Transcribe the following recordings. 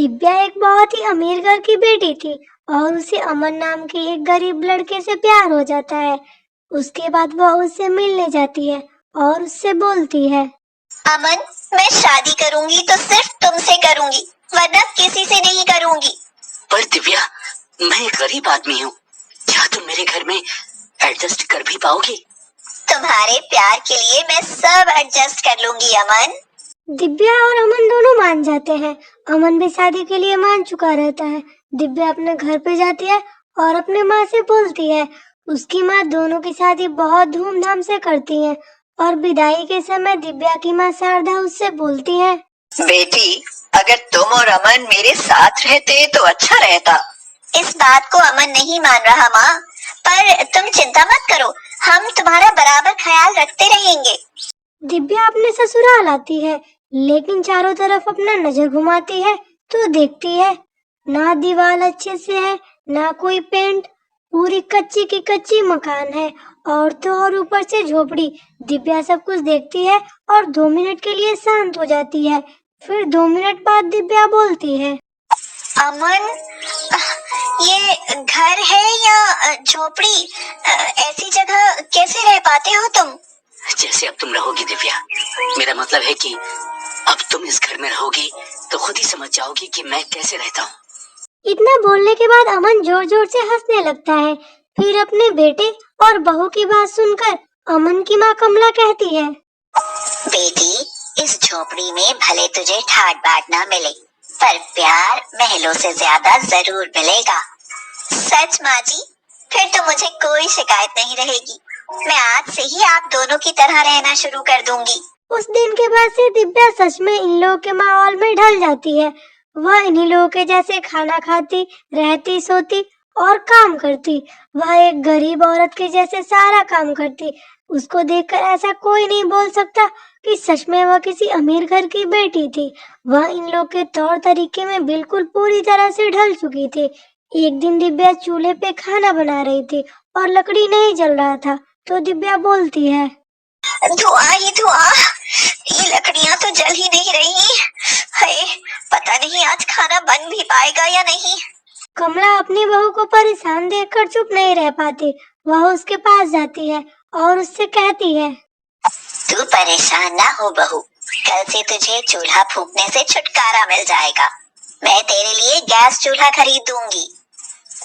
दिव्या एक बहुत ही अमीर घर की बेटी थी और उसे अमन नाम के एक गरीब लड़के से प्यार हो जाता है। उसके बाद वह उससे मिलने जाती है और उससे बोलती है, अमन, मैं शादी करूंगी तो सिर्फ तुमसे करूंगी, वरना किसी से नहीं करूंगी। पर दिव्या, मैं एक गरीब आदमी हूँ, क्या तुम मेरे घर में एडजस्ट कर भी पाओगी? तुम्हारे प्यार के लिए मैं सब एडजस्ट कर लूंगी अमन। दिव्या और अमन दोनों मान जाते हैं। अमन भी शादी के लिए मान चुका रहता है। दिव्या अपने घर पे जाती है और अपने माँ से बोलती है। उसकी माँ दोनों की शादी बहुत धूमधाम से करती है और विदाई के समय दिव्या की माँ शारदा उससे बोलती है, बेटी, अगर तुम और अमन मेरे साथ रहते तो अच्छा रहता। इस बात को अमन नहीं मान रहा माँ, पर तुम चिंता मत करो, हम तुम्हारा बराबर ख्याल रखते रहेंगे। दिव्या अपने ससुराल आती है, लेकिन चारों तरफ अपना नजर घुमाती है तो देखती है ना दीवार अच्छे से है, ना कोई पेंट, पूरी कच्ची की कच्ची मकान है और तो और ऊपर से झोपड़ी। दिव्या सब कुछ देखती है और 2 मिनट के लिए शांत हो जाती है। फिर 2 मिनट बाद दिव्या बोलती है, अमन, ये घर है या झोपड़ी? ऐसी जगह कैसे रह पाते हो तुम? जैसे अब तुम रहोगी दिव्या, मेरा मतलब है कि अब तुम इस घर में रहोगी तो खुद ही समझ जाओगी कि मैं कैसे रहता हूँ। इतना बोलने के बाद अमन जोर जोर से हंसने लगता है। फिर अपने बेटे और बहू की बात सुनकर अमन की माँ कमला कहती है, बेटी, इस झोपड़ी में भले तुझे ठाट बाट ना मिले, पर प्यार महलों से ज्यादा जरूर मिलेगा। सच माँ जी, फिर तो मुझे कोई शिकायत नहीं रहेगी। मैं आज से ही आप दोनों की तरह रहना शुरू कर दूंगी। उस दिन के बाद से दिव्या सच में इन लोगों के माहौल में ढल जाती है। वह इन्हीं लोगों के जैसे खाना खाती, रहती, सोती और काम करती। वह एक गरीब औरत के जैसे सारा काम करती। उसको देखकर ऐसा कोई नहीं बोल सकता कि सच में वह किसी अमीर घर की बेटी थी। वह इन लोग के तौर तरीके में बिल्कुल पूरी तरह से ढल चुकी थी। एक दिन दिव्या चूल्हे पे खाना बना रही थी और लकड़ी नहीं जल रहा था, तो दिव्या बोलती है, धुआं ही धुआं, ये लकड़ियां तो जल ही नहीं रही। हाय, पता नहीं आज खाना बन भी पाएगा या नहीं। कमला अपनी बहू को परेशान देखकर चुप नहीं रह पाती। वह उसके पास जाती है और उससे कहती है, तू परेशान ना हो बहू, कल से तुझे चूल्हा फूंकने से छुटकारा मिल जाएगा। मैं तेरे लिए गैस चूल्हा खरीद दूंगी।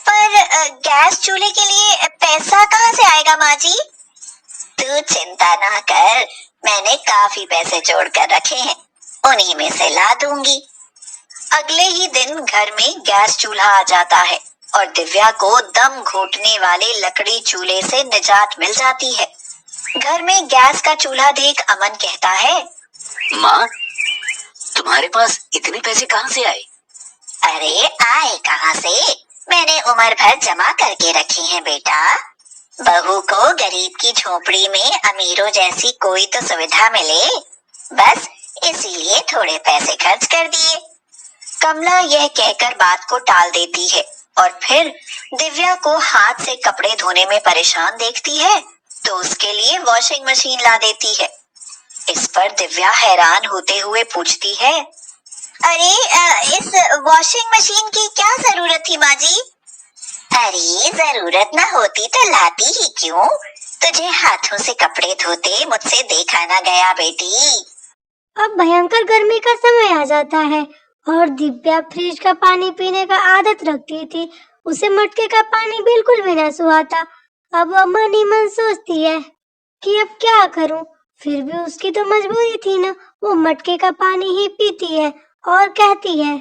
पर गैस चूल्हे के लिए पैसा कहाँ से आएगा माँ जी? तू चिंता ना कर, मैंने काफी पैसे जोड़ कर रखे हैं, उन्हीं में से ला दूंगी। अगले ही दिन घर में गैस चूल्हा आ जाता है और दिव्या को दम घोटने वाले लकड़ी चूल्हे से निजात मिल जाती है। घर में गैस का चूल्हा देख अमन कहता है, माँ, तुम्हारे पास इतने पैसे कहाँ से आए? अरे आए कहाँ से, मैंने उम्र भर जमा करके रखे हैं बेटा। बहू को गरीब की झोपड़ी में अमीरों जैसी कोई तो सुविधा मिले, बस इसीलिए थोड़े पैसे खर्च कर दिए। कमला यह कहकर बात को टाल देती है और फिर दिव्या को हाथ से कपड़े धोने में परेशान देखती है तो उसके लिए वॉशिंग मशीन ला देती है। इस पर दिव्या हैरान होते हुए पूछती है, अरे इस वॉशिंग मशीन की क्या जरूरत थी माँ जी? अरे जरूरत ना होती तो लाती ही क्यों, तुझे हाथों से कपड़े धोते मुझसे देखा ना गया बेटी। अब भयंकर गर्मी का समय आ जाता है और दिव्या फ्रिज का पानी पीने का आदत रखती थी। उसे मटके का पानी बिल्कुल भी न सुहाता। अब वह मन ही मन सोचती है कि अब क्या करूं, फिर भी उसकी तो मजबूरी थी ना। वो मटके का पानी ही पीती है और कहती है,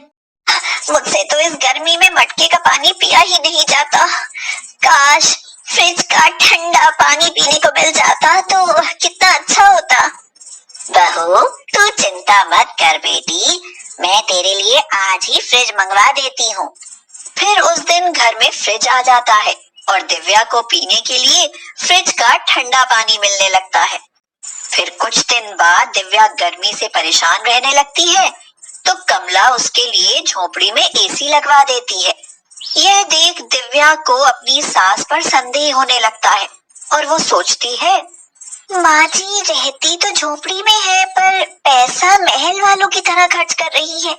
मुझसे तो इस गर्मी में मटके का पानी पिया ही नहीं जाता। काश फ्रिज का ठंडा पानी पीने को मिल जाता तो कितना अच्छा होता। बहू, तू चिंता मत कर बेटी, मैं तेरे लिए आज ही फ्रिज मंगवा देती हूँ। फिर उस दिन घर में फ्रिज आ जाता है और दिव्या को पीने के लिए फ्रिज का ठंडा पानी मिलने लगता है। फिर कुछ दिन बाद दिव्या गर्मी से परेशान रहने लगती है तो कमला उसके लिए झोपड़ी में एसी लगवा देती है। यह देख दिव्या को अपनी सास पर संदेह होने लगता है और वो सोचती है, माँ जी रहती तो झोपड़ी में है पर पैसा महल वालों की तरह खर्च कर रही है।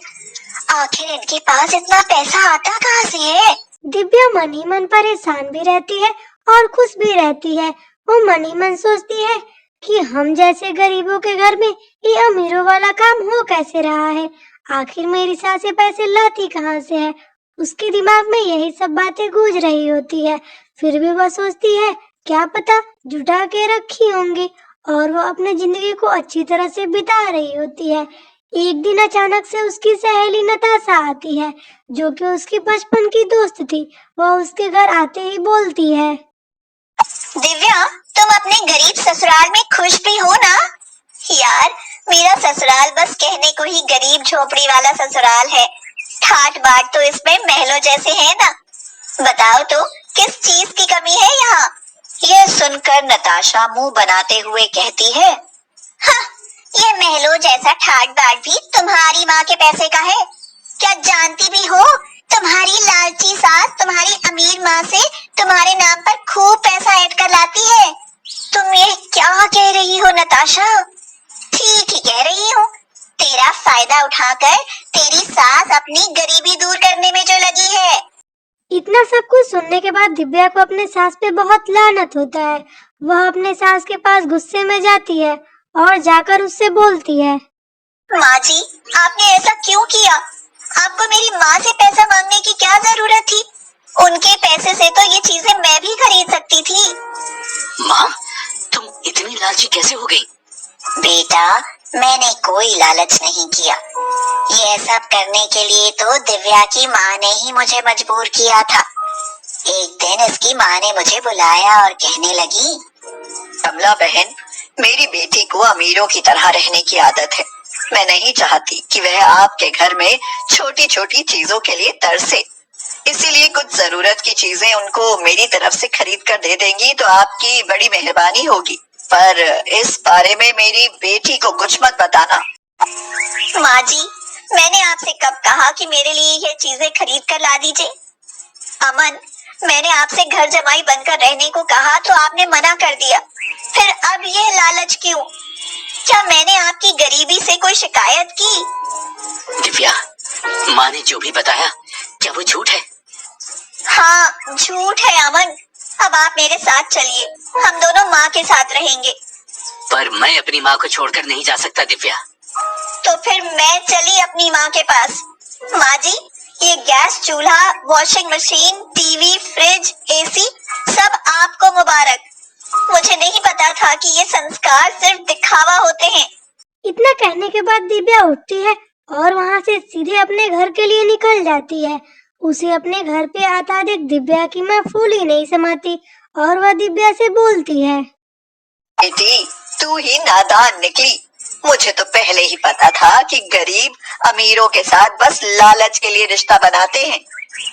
आखिर इनके पास इतना पैसा आता कहाँ से है? दिव्या मन ही मन परेशान भी रहती है और खुश भी रहती है। वो मन ही मन सोचती है कि हम जैसे गरीबों के घर में ये अमीरों वाला काम हो कैसे रहा है। आखिर मेरी सासें पैसे लाती कहाँ से है। उसके दिमाग में यही सब बातें गूंज रही होती है। फिर भी वह सोचती है क्या पता जुटा के रखी होंगी, और वो अपनी जिंदगी को अच्छी तरह से बिता रही होती है। एक दिन अचानक से उसकी सहेली नताशा आती है, जो कि उसकी बचपन की दोस्त थी। वह उसके घर आते ही बोलती है, दिव्या, तुम अपने गरीब ससुराल में खुश भी हो ना? यार, मेरा ससुराल बस कहने को ही गरीब झोपड़ी वाला ससुराल है। ठाट बाट तो इसमें महलों जैसे है ना। बताओ तो किस चीज की कमी है यहाँ? यह सुनकर नताशा मुंह बनाते हुए कहती है, हाँ, ये महलों जैसा ठाट बाट भी तुम्हारी माँ के पैसे का है। क्या जानती भी हो, तुम्हारी लालची सास तुम्हारी अमीर माँ से तुम्हारे नाम पर खूब पैसा ऐड कर लाती है। तुम ये क्या कह रही हो नताशा? ठीक ही कह रही हूँ। तेरा फायदा उठाकर तेरी सास अपनी गरीबी दूर करने में जो लगी है। इतना सब कुछ सुनने के बाद दिव्या को अपने सास पे बहुत लानत होता है। वह अपने सास के पास गुस्से में जाती है और जाकर उससे बोलती है, माँ जी, आपने ऐसा क्यों किया? आपको मेरी माँ से पैसा मांगने की क्या जरूरत थी? उनके पैसे से तो ये चीजें मैं भी खरीद सकती थी। माँ, तुम इतनी लालची कैसे हो गई? बेटा, मैंने कोई लालच नहीं किया। ये सब करने के लिए तो दिव्या की माँ ने ही मुझे मजबूर किया था। एक दिन इसकी माँ ने मुझे बुलाया और कहने लगी, कमला बहन, मेरी बेटी को अमीरों की तरह रहने की आदत है। मैं नहीं चाहती कि वह आपके घर में छोटी छोटी चीजों के लिए तरसे। इसीलिए कुछ जरूरत की चीजें उनको मेरी तरफ से खरीद कर दे देंगी तो आपकी बड़ी मेहरबानी होगी। पर इस बारे में मेरी बेटी को कुछ मत बताना। माँ जी, मैंने आपसे कब कहा कि मेरे लिए ये चीजें खरीद कर ला दीजिए? अमन, मैंने आपसे घर जमाई बनकर रहने को कहा तो आपने मना कर दिया। फिर अब ये लालच क्यों? क्या मैंने आपकी गरीबी से कोई शिकायत की? दिव्या, माँ ने जो भी बताया क्या वो झूठ है? हाँ, झूठ है अमन। अब आप मेरे साथ चलिए, हम दोनों माँ के साथ रहेंगे। पर मैं अपनी माँ को छोड़कर नहीं जा सकता दिव्या। तो फिर मैं चली अपनी माँ के पास। माँ जी, ये गैस चूल्हा, washing machine, TV, fridge, AC सब आपको मुबारक। मुझे नहीं पता था कि ये संस्कार सिर्फ दिखावा होते हैं। इतना कहने के बाद दिव्या उठती है और वहाँ से सीधे अपने घर के लिए निकल जाती है। उसे अपने घर पे आता देख दिव्या की माँ फूल ही नहीं समाती और वह दिव्या से बोलती है, बेटी, तू ही नादान निकली। मुझे तो पहले ही पता था कि गरीब अमीरों के साथ बस लालच के लिए रिश्ता बनाते हैं।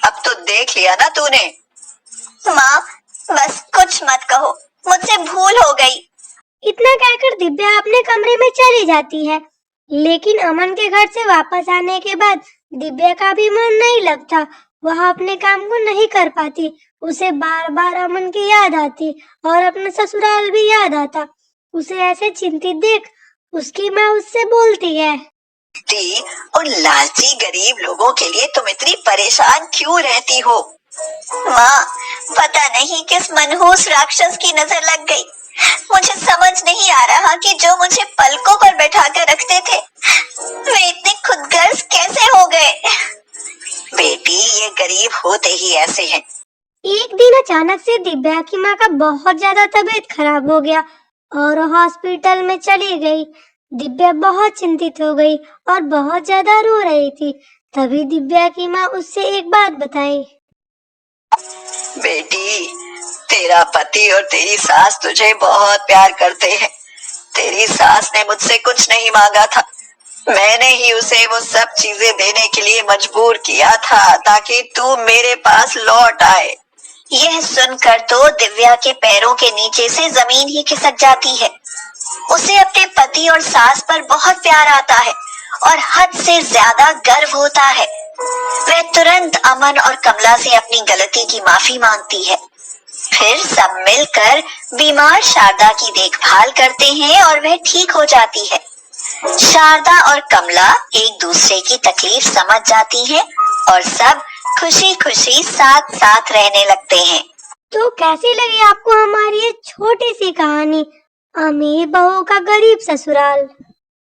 अब तो देख लिया ना तूने। माँ, बस कुछ मत कहो, मुझसे भूल हो गई। इतना कहकर दिव्या अपने कमरे में चली जाती है। लेकिन अमन के घर से वापस आने के बाद दिव्या का भी मन नहीं लगता। वह अपने काम को नहीं कर पाती। उसे बार बार अमन की याद आती और अपना ससुराल भी याद आता। उसे ऐसे चिंतित देख उसकी माँ उससे बोलती है, बेटी, उन लालची गरीब लोगों के लिए तुम इतनी परेशान क्यों रहती हो? माँ, पता नहीं किस मनहूस राक्षस की नजर लग गई। मुझे समझ नहीं आ रहा कि जो मुझे पलकों पर बैठा कर रखते थे वे इतने खुदगर्ज कैसे हो गए। बेटी, ये गरीब होते ही ऐसे हैं। एक दिन अचानक से दिव्या की माँ का बहुत ज्यादा तबीयत खराब हो गया और हॉस्पिटल में चली गई। दिव्या बहुत चिंतित हो गई और बहुत ज्यादा रो रही थी। तभी दिव्या की माँ उससे एक बात बताई, बेटी, तेरा पति और तेरी सास तुझे बहुत प्यार करते हैं। तेरी सास ने मुझसे कुछ नहीं मांगा था। मैंने ही उसे वो सब चीजें देने के लिए मजबूर किया था ताकि तू मेरे पास लौट आए। यह सुनकर तो दिव्या के पैरों के नीचे से जमीन ही खिसक जाती है। उसे अपने पति और सास पर बहुत प्यार आता है और हद से ज्यादा गर्व होता है। वह तुरंत अमन और कमला से अपनी गलती की माफी मांगती है। फिर सब मिलकर बीमार शारदा की देखभाल करते हैं और वह ठीक हो जाती है। शारदा और कमला एक दूसरे की तकलीफ समझ जाती हैं और सब खुशी खुशी साथ साथ रहने लगते हैं। तो कैसी लगी आपको हमारी ये छोटी सी कहानी, अमीर बहू का गरीब ससुराल?